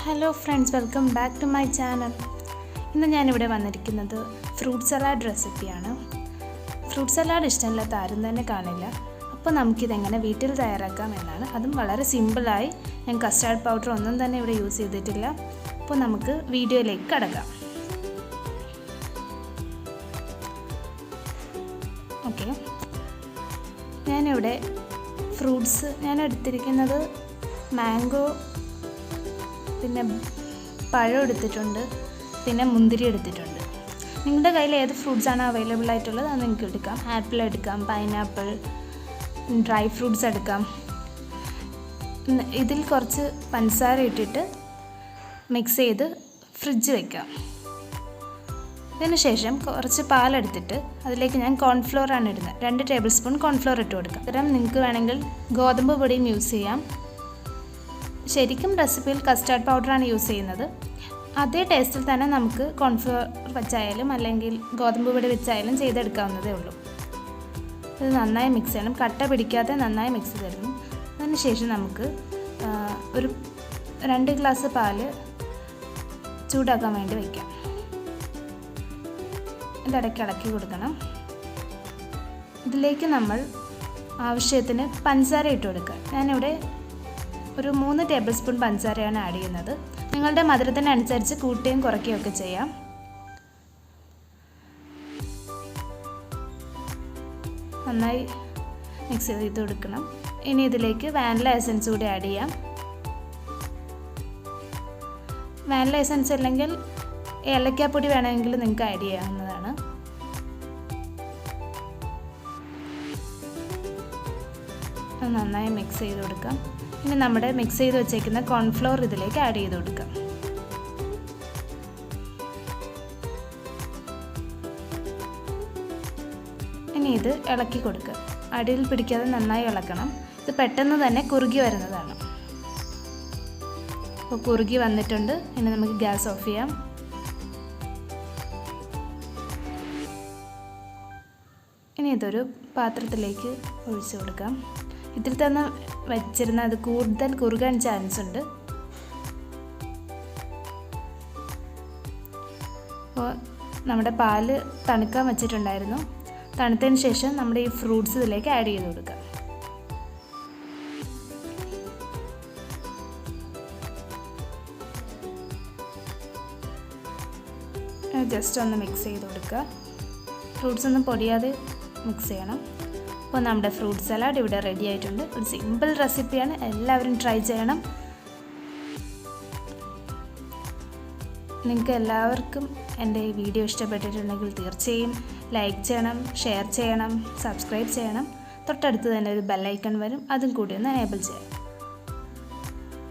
Hello friends, welcome back to my channel. ഇന്ന് ഞാനിവിടെ വന്നിരിക്കുന്നത് ഫ്രൂട്ട് സലാഡ് റെസിപ്പിയാണ്. ഫ്രൂട്ട് സലാഡ് ഇഷ്ടമില്ലാത്ത ആരും തന്നെ കാണില്ല. അപ്പോൾ നമുക്കിതെങ്ങനെ വീട്ടിൽ തയ്യാറാക്കാം എന്നാണ്. അതും വളരെ സിമ്പിളായി. ഞാൻ കസ്റ്റാർഡ് പൗഡർ ഒന്നും തന്നെ ഇവിടെ യൂസ് ചെയ്തിട്ടില്ല. അപ്പോൾ നമുക്ക് വീഡിയോയിലേക്ക് കടക്കാം. ഓക്കെ, ഞാനിവിടെ ഫ്രൂട്ട്സ് എടുത്തിരിക്കുന്നത് മാംഗോ, പിന്നെ പഴം എടുത്തിട്ടുണ്ട്, പിന്നെ മുന്തിരി എടുത്തിട്ടുണ്ട്. നിങ്ങളുടെ കയ്യിൽ ഏത് ഫ്രൂട്ട്സാണോ അവൈലബിൾ ആയിട്ടുള്ളത് അത് നിങ്ങൾക്ക് എടുക്കാം. ആപ്പിൾ എടുക്കാം, പൈനാപ്പിൾ, ഡ്രൈ ഫ്രൂട്ട്സ് എടുക്കാം. ഇതിൽ കുറച്ച് പഞ്ചസാര ഇട്ടിട്ട് മിക്സ് ചെയ്ത് ഫ്രിഡ്ജ് വയ്ക്കാം. ഇതിന് ശേഷം കുറച്ച് പാലെടുത്തിട്ട് അതിലേക്ക് ഞാൻ കോൺഫ്ലോറാണ് ഇടുന്നത്. 2 ടേബിൾ സ്പൂൺ കോൺഫ്ലോർ ഇട്ട് കൊടുക്കാം. പകരം നിങ്ങൾക്ക് വേണമെങ്കിൽ ഗോതമ്പ് പൊടിയും യൂസ് ചെയ്യാം. ശരിക്കും റെസിപ്പിയിൽ കസ്റ്റാർഡ് പൗഡറാണ് യൂസ് ചെയ്യുന്നത്. അതേ ടേസ്റ്റിൽ തന്നെ നമുക്ക് കോൺഫ്ലോർ വെച്ചായാലും അല്ലെങ്കിൽ ഗോതമ്പ് പൊടി വെച്ചായാലും ചെയ്തെടുക്കാവുന്നതേ ഉള്ളൂ. ഇത് നന്നായി മിക്സ് ചെയ്യണം, കട്ട പിടിക്കാതെ നന്നായി മിക്സ് ചെയ്തെടുക്കണം. അതിനുശേഷം നമുക്ക് ഒരു 2 ഗ്ലാസ് പാല് ചൂടാക്കാൻ വേണ്ടി വയ്ക്കാം. ഇതിടയ്ക്ക് ഇളക്കി കൊടുക്കണം. ഇതിലേക്ക് നമ്മൾ ആവശ്യത്തിന് പഞ്ചസാര ഇട്ട് കൊടുക്കുക. ഞാനിവിടെ ഒരു 3 ടേബിൾ സ്പൂൺ പഞ്ചസാരയാണ് ആഡ് ചെയ്യുന്നത്. നിങ്ങളുടെ മധുരത്തിനനുസരിച്ച് കൂട്ടുകയും കുറയ്ക്കുകയും ഒക്കെ ചെയ്യാം. നന്നായി മിക്സ് ചെയ്ത് കൊടുക്കണം. ഇനി ഇതിലേക്ക് വാനില എസൻസ് കൂടി ആഡ് ചെയ്യാം. വാനില എസൻസ് അല്ലെങ്കിൽ ഏലക്കാപ്പൊടി വേണമെങ്കിൽ നിങ്ങൾക്ക് ആഡ് ചെയ്യാവുന്നതാണ്. നന്നായി മിക്സ് ചെയ്ത് കൊടുക്കാം. ഇനി നമ്മുടെ മിക്സ് ചെയ്ത് വെച്ചേക്കുന്ന കോൺഫ്ലോർ ഇതിലേക്ക് ആഡ് ചെയ്ത് കൊടുക്കാം. ഇനി ഇത് ഇളക്കി കൊടുക്കുക. അടിയിൽ പിടിക്കാതെ നന്നായി ഇളക്കണം. ഇത് പെട്ടെന്ന് തന്നെ കുറുകി വരുന്നതാണ്. അപ്പോൾ കുറുകി വന്നിട്ടുണ്ട്. ഇനി നമുക്ക് ഗ്യാസ് ഓഫ് ചെയ്യാം. ഇനി ഇതൊരു പാത്രത്തിലേക്ക് ഒഴിച്ചു കൊടുക്കാം. ഇതിൽ തന്നെ വെച്ചിരുന്ന അത് കൂടുതൽ കുറുകാൻ ചാൻസ് ഉണ്ട്. അപ്പോൾ നമ്മുടെ പാല് തണുക്കാൻ വെച്ചിട്ടുണ്ടായിരുന്നു. തണുത്തതിന് ശേഷം നമ്മുടെ ഈ ഫ്രൂട്ട്സ് ഇതിലേക്ക് ആഡ് ചെയ്ത് കൊടുക്കാം. ജസ്റ്റ് ഒന്ന് മിക്സ് ചെയ്ത് കൊടുക്കുക. ഫ്രൂട്ട്സ് ഒന്നും പൊടിയാതെ മിക്സ് ചെയ്യണം. അപ്പോൾ നമ്മുടെ ഫ്രൂട്ട് സലാഡ് ഇവിടെ റെഡി ആയിട്ടുണ്ട്. ഒരു സിമ്പിൾ റെസിപ്പിയാണ്, എല്ലാവരും ട്രൈ ചെയ്യണം. നിങ്ങൾക്ക് എല്ലാവർക്കും എൻ്റെ ഈ വീഡിയോ ഇഷ്ടപ്പെട്ടിട്ടുണ്ടെങ്കിൽ തീർച്ചയായും ലൈക്ക് ചെയ്യണം, ഷെയർ ചെയ്യണം, സബ്സ്ക്രൈബ് ചെയ്യണം. തൊട്ടടുത്ത് തന്നെ ഒരു ബെല്ലൈക്കൺ വരും, അതും കൂടി ഒന്ന് എനേബിൾ ചെയ്യാം.